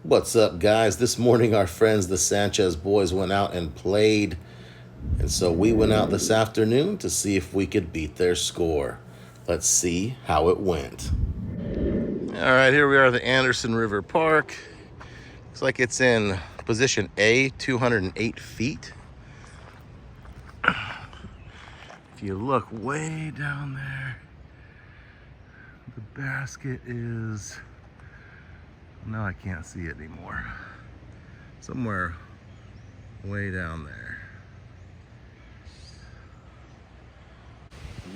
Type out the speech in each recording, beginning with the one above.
What's up, guys? This morning, our friends, the Sanchez boys, went out and played. And so we went out this afternoon to see if we could beat their score. Let's see how it went. All right, here we are at the Anderson River Park. Looks like it's in position A, 208 feet. If you look way down there, the basket is, no, I can't see it anymore. Somewhere way down there.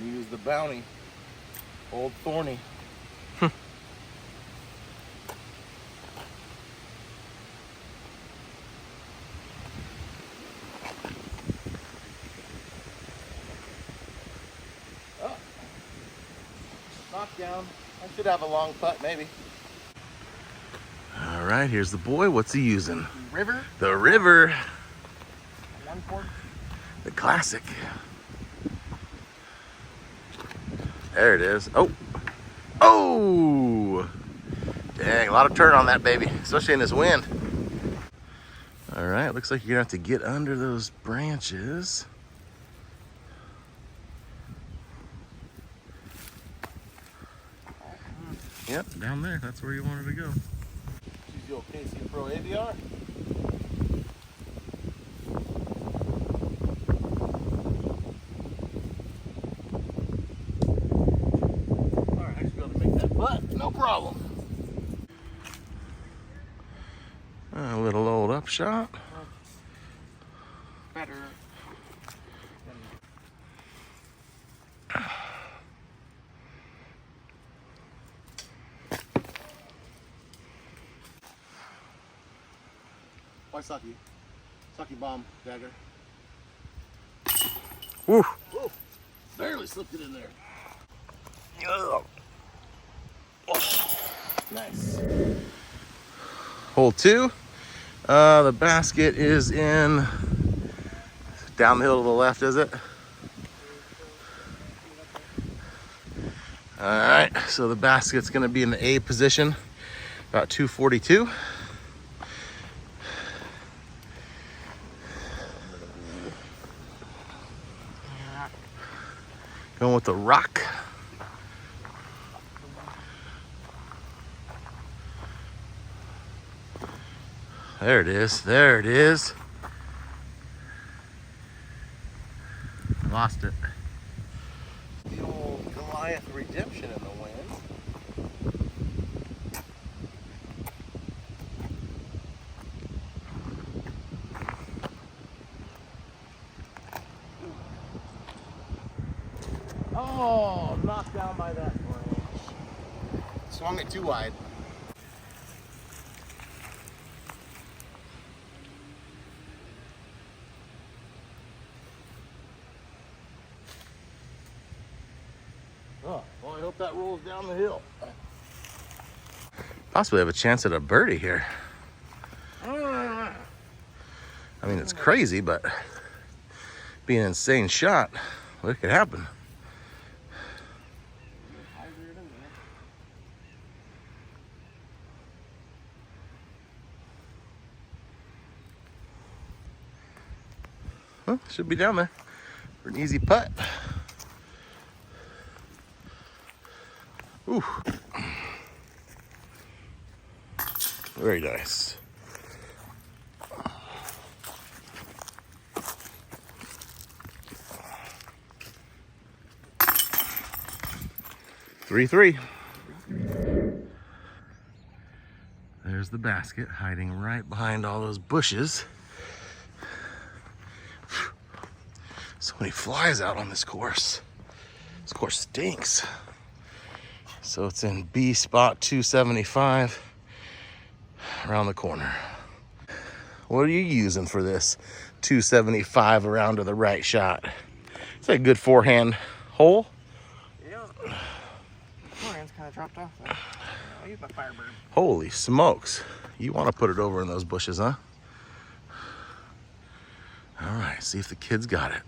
Use the bounty. Old Thorny. Oh, knockdown. I should have a long putt, maybe. All right, here's the boy. What's he using? River? The River. 1/4. The classic. There it is. Oh. Oh! Dang, a lot of turn on that baby, especially in this wind. All right, looks like you're gonna have to get under those branches. Yep, down there. That's where you wanted to go. She's the old KC Pro AVR. Alright, I should be able to make that putt. No problem. A little old upshot. Better. Why sucky? Sucky bomb, dagger. Woo! Whoa, barely slipped it in there. Oh. Nice. Hole 2. The basket is in down the hill to the left, is it? All right, so the basket's gonna be in the A position, about 242. Going with the rock. There it is. There it is. Lost it. The old Goliath redemption in the wind. Oh, knocked down by that branch. Swung it too wide. Oh, well, I hope that rolls down the hill. Possibly have a chance at a birdie here. I mean, it's crazy, but be an insane shot. What could happen? Well, should be down there for an easy putt. Ooh. Very nice. Three. There's the basket hiding right behind all those bushes. So many flies out on this course. This course stinks. So it's in B spot 275 around the corner. What are you using for this 275 around to the right shot? It's a good forehand hole. Yeah. Forehand's kind of dropped off though. I'll use my Firebird. Holy smokes. You want to put it over in those bushes, huh? All right, see if the kids got it.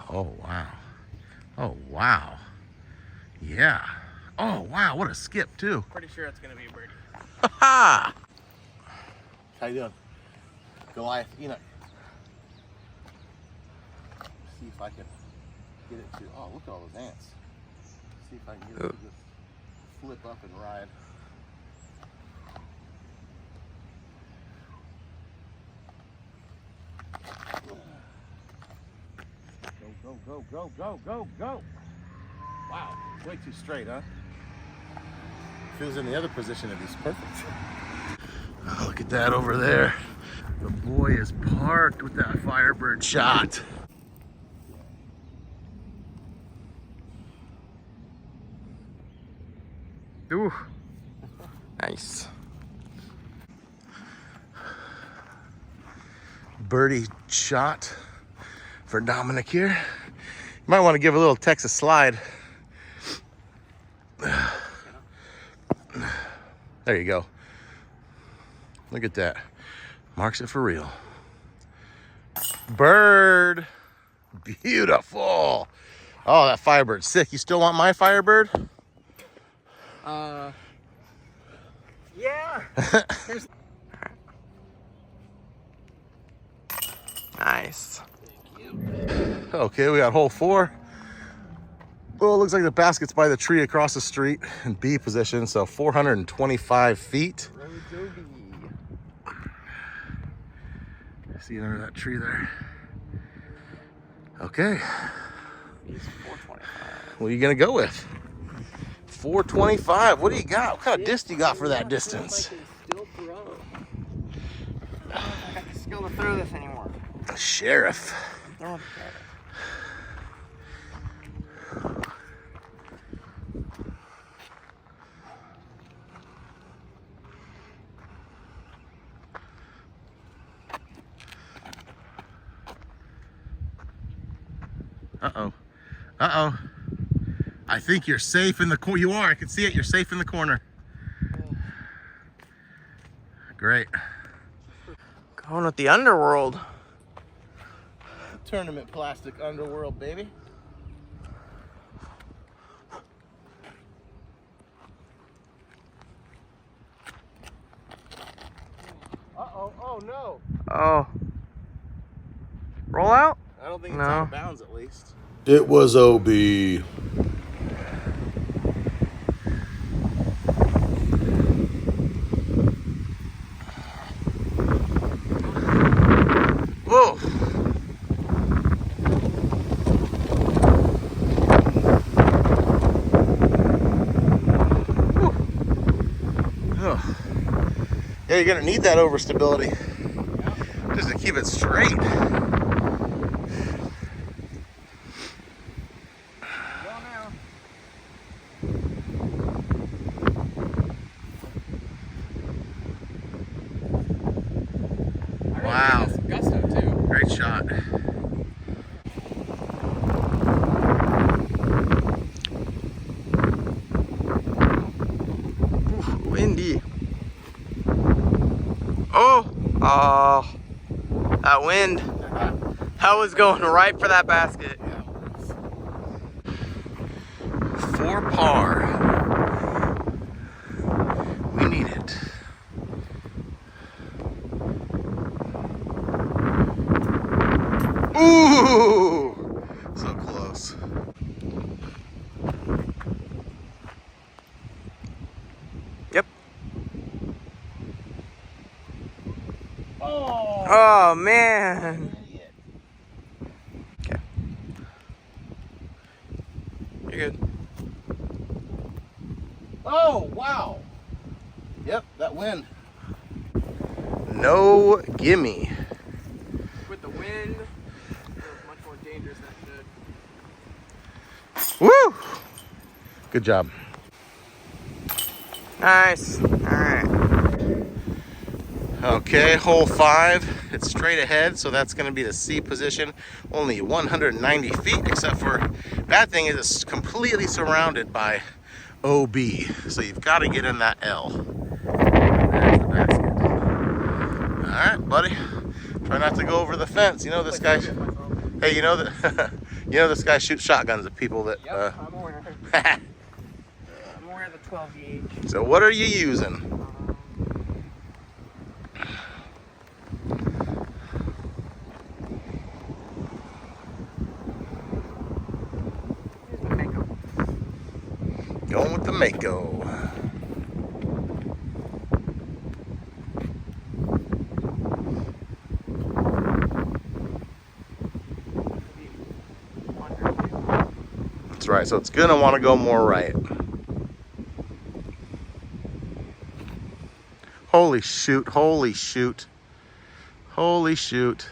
Oh, wow. Oh, wow. Yeah. Oh, wow, what a skip, too. Pretty sure it's gonna be a birdie. Ha! How you doing? Goliath, Enoch. See if I can get it to, oh, look at all those ants. See if I can get it to just flip up and ride. Go, go, go, go, go, go. Wow, way too straight, huh? If he was in the other position, it'd be perfect. Oh, look at that over there. The boy is parked with that Firebird shot. Ooh. Nice. Birdie shot for Dominic here. You might want to give a little Texas slide. There you go. Look at that. Marks it for real. Bird. Beautiful. Oh, that Firebird's sick. You still want my Firebird? Yeah. Nice. Okay, we got hole 4. Well, it looks like the basket's by the tree across the street in B position, so 425 feet. See under that tree there. Okay. He's 425. What are you gonna go with? 425. What do you got? What kind of disc do you got for that distance? Still throw. I don't think I got the skill to throw this anymore. Sheriff. I'm throwing it. Uh-oh. Uh-oh. I think you're safe in the corner. You are. I can see it. You're safe in the corner. Great. Going with the underworld. Tournament plastic underworld, baby. Uh-oh. Oh, no. Oh. Roll out? I don't think it's No. out of bounds, at least. It was OB. Whoa. Oh. Yeah, you're gonna need that overstability just to keep it straight. Wow. Gusto too. Great shot. Oof, windy. Oh. Oh. That wind. That was going right for that basket. For par. We need it. Ooh! So close. Yep. Oh! Oh man. Okay. You're good. Oh, wow. Yep, that wind. No gimme. With the wind, it was much more dangerous than it should. Woo! Good job. Nice. All right. Okay, hole 5. It's straight ahead, so that's going to be the C position. Only 190 feet, except for, bad thing is it's completely surrounded by OB. So you've got to get in that L. There's the basket. All right, buddy. Try not to go over the fence. You know this guy. Hey, you know that. You know this guy shoots shotguns at people that. Yep, I'm aware. I'm 12 gauge. So what are you using? Here's my Mako. Going with the Mako. That's right, so it's gonna want to go more right. Holy shoot, holy shoot. Holy shoot.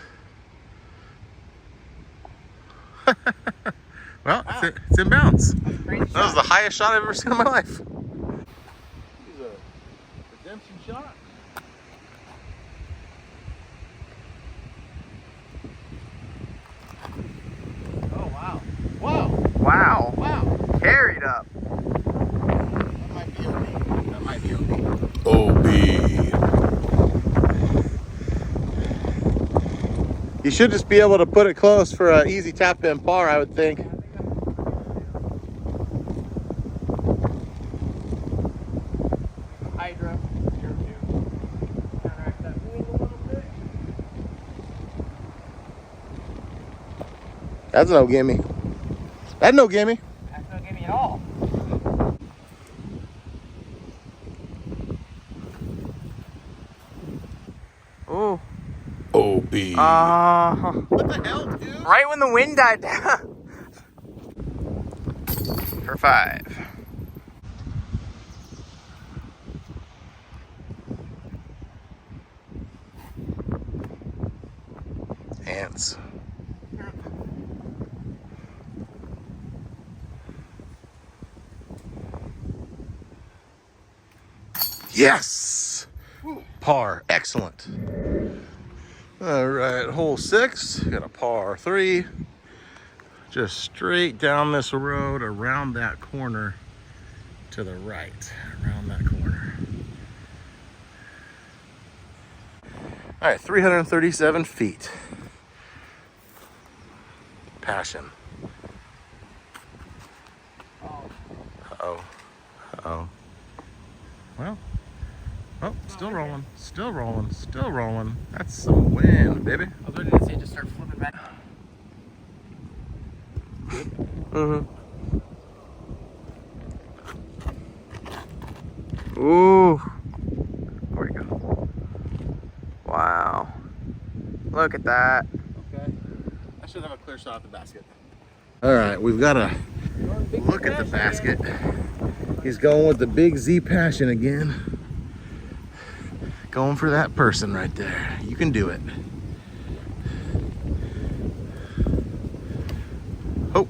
Well, Wow. it's in bounds. That's a crazy That was the highest shot I've ever seen in my life. He's a redemption shot. Oh, wow. Wow. Wow. Wow. Carried up. That might be OB. That might be okay. OB. You should just be able to put it close for an easy tap in par, I would think. Hydra. Here to counteract that wind a little bit. That's no gimme. That's no gimme. That's not gimme at all. Ooh. OB. What the hell, dude? Right when the wind died down. For 5. Ants. Yes! Par, excellent. All right, hole 6, got a par 3. Just straight down this road, around that corner to the right, around that corner. All right, 337 feet. Passion. Uh-oh, uh-oh. Well, oh, still rolling, still rolling, still rolling. That's some wind, baby. I was ready to say just start flipping back. Mm-hmm. Ooh. Where'd it go? Wow. Look at that. Okay. I should have a clear shot at the basket. All right, we've got to look at the basket. He's going with the big Z Passion again. Going for that person right there. You can do it. Oh.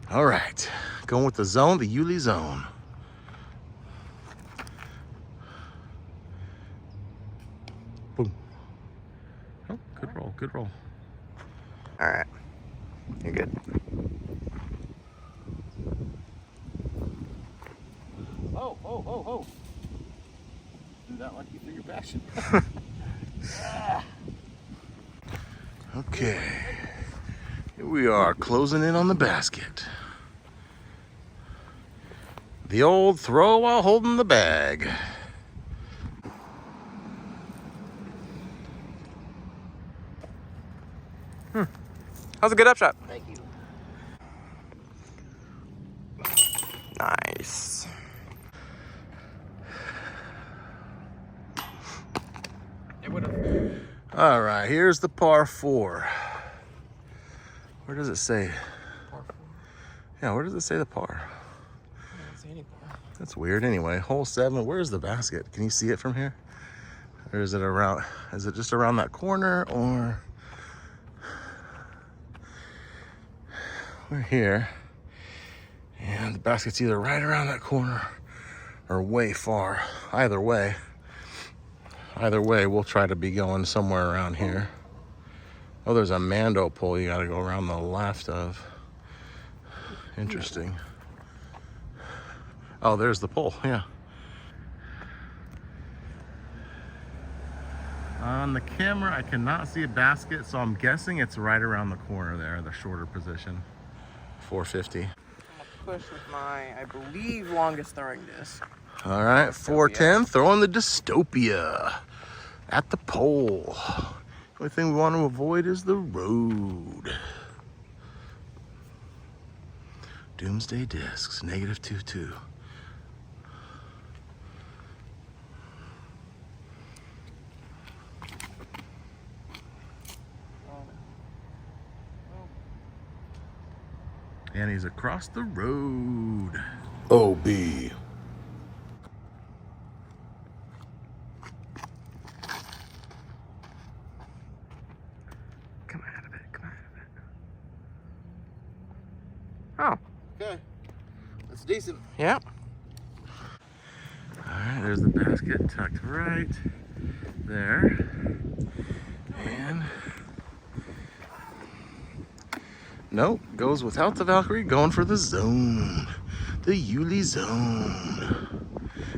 All right, going with the zone, the Yuli zone. Boom. Oh, good roll, good roll. All right. You're good. Oh, oh, oh, oh. Do that like you do your passion. Okay. Here we are, closing in on the basket. The old throw while holding the bag. That was a good upshot. Thank you. Nice. It would have. All right, here's the par 4. Where does it say? Par 4. Yeah, where does it say the par? I don't see any par. That's weird. Anyway, hole 7, where's the basket? Can you see it from here? Or is it around, is it just around that corner, or we're here and the basket's either right around that corner or way far. Either way, we'll try to be going somewhere around here. Oh, there's a Mando pole you gotta go around the left of. Interesting. Oh, there's the pole, yeah. On the camera, I cannot see a basket, so I'm guessing it's right around the corner there, the shorter position. 450. push with my, I believe, longest throwing disc. All right, 410, throwing the Dystopia at the pole. The only thing we want to avoid is the road. Doomsday discs, -22. And he's across the road. OB. Come out of it, come out of it. Oh. Okay. That's decent. Yep. All right, there's the basket tucked right there. And nope, goes without the Valkyrie, going for the zone. The Yuli zone.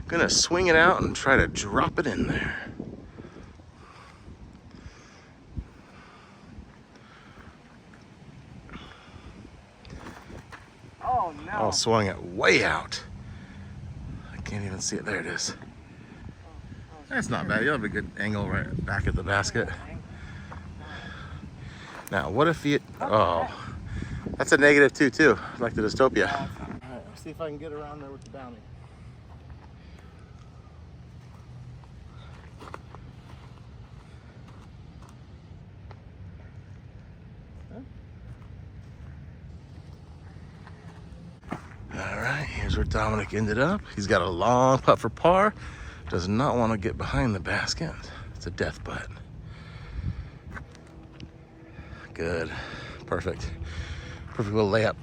Gonna swing it out and try to drop it in there. Oh no. Oh, swung it way out. I can't even see it. There it is. That's not bad. You'll have a good angle right back at the basket. Now, what if you... Oh, that's a -2 too, like the Dystopia. All right, let's see if I can get around there with the bounty. All right, here's where Dominic ended up. He's got a long putt for par. Does not want to get behind the basket. It's a death putt. Good. Perfect. Perfect little layup.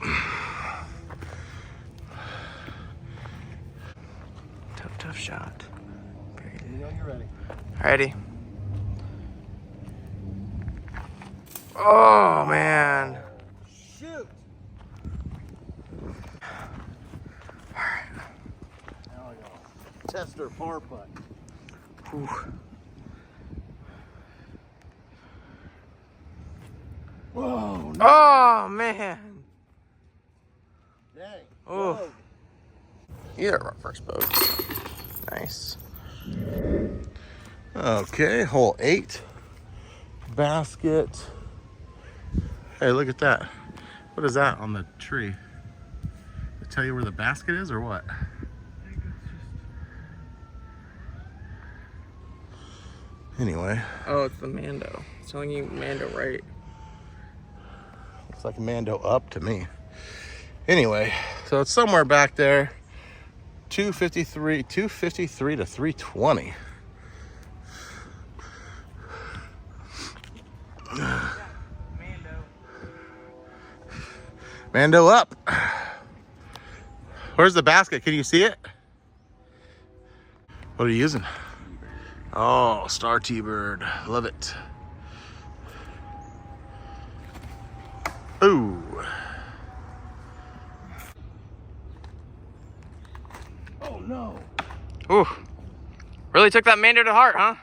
Tough shot. You know you're ready. Ready. Oh man. Shoot! Now I go. Tester par putt. Ooh. Whoa! No. Oh man. Dang. Oh. Whoa. You're our first boat. Nice. Okay, hole 8. Basket. Hey, look at that. What is that on the tree? They tell you where the basket is or what? Anyway, Oh, it's the Mando. It's telling you Mando right. looks like Mando up to me. Anyway, so it's somewhere back there. 253 to 320. Mando up. Where's the basket? Can you see it? What are you using? Oh, Star T-Bird. Love it. Ooh. Oh no! Ooh. Really took that Mando to heart, huh?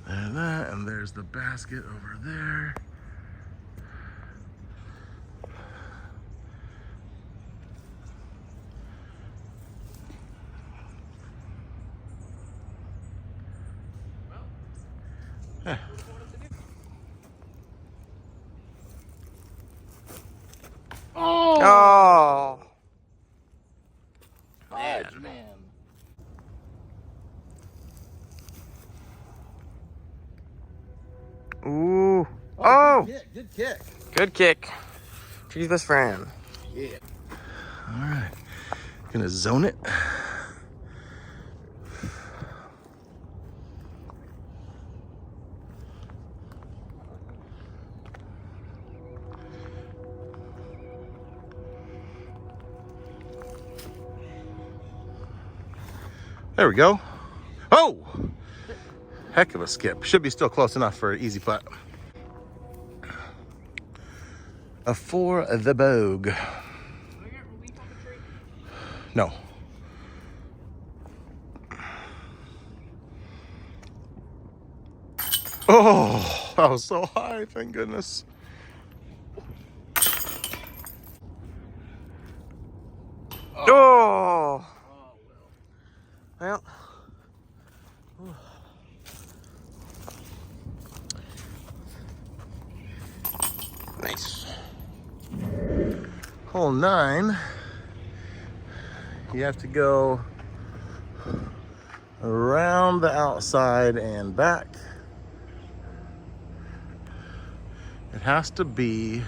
And that, and there's the basket over there. Huh. Oh. Fudge, man. Ooh. Oh. Good kick. Good kick. She's best friend. Yeah. All right. Gonna zone it. There we go. Oh! Heck of a skip. Should be still close enough for an easy putt. For the Bogue. No. Oh, that was so high, thank goodness. Nice. Hole 9. You have to go around the outside and back. It has to be,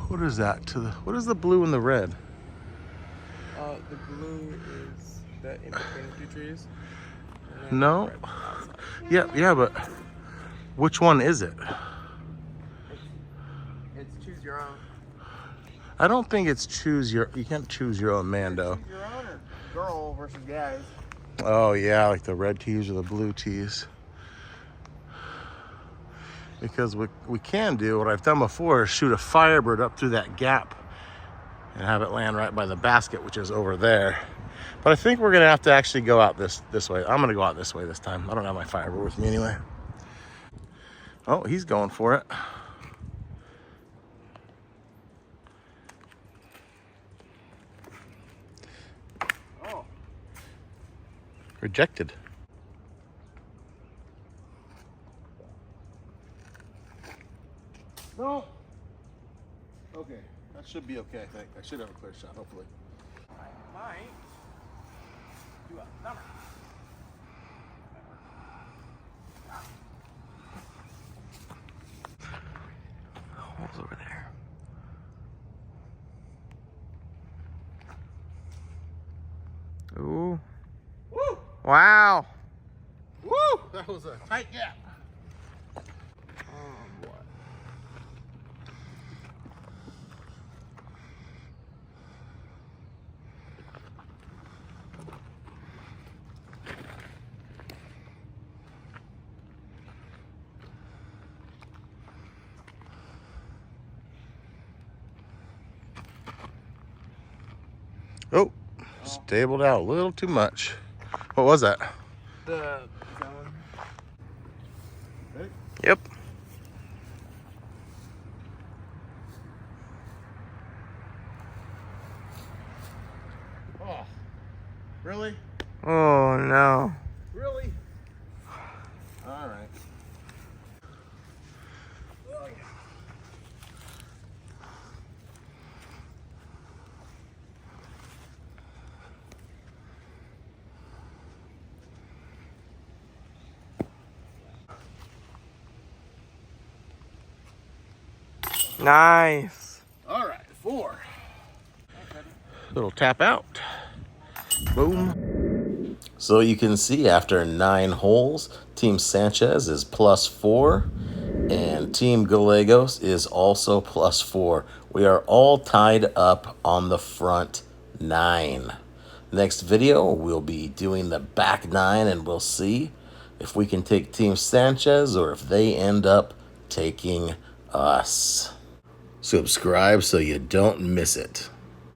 what is that to the, what is the blue and the red? The blue is the in between the two trees. No. Red outside. Yeah, but which one is it? It's choose your own. I don't think it's you can't choose your own Mando. Choose your own or girl versus guys. Oh yeah, like the red tees or the blue tees. Because what we can do, what I've done before, is shoot a Firebird up through that gap and have it land right by the basket, which is over there. But I think we're gonna have to actually go out this way. I'm gonna go out this way this time. I don't have my Firebird with me anyway. Oh, he's going for it. Oh. Rejected. No. Okay, that should be okay, I think. I should have a clear shot, hopefully. I might do a number. Hole's over there. Ooh. Woo! Wow. Woo! That was a tight gap. Oh boy. Oh, stabled out a little too much. What was that? The zone. Yep. Oh, really? Oh no. Really? All right. Nice. All right, 4. Little tap out. Boom. So you can see after 9 holes, Team Sanchez is +4 and Team Gallegos is also +4. We are all tied up on the front 9. Next video, we'll be doing the back 9 and we'll see if we can take Team Sanchez or if they end up taking us. Subscribe so you don't miss it.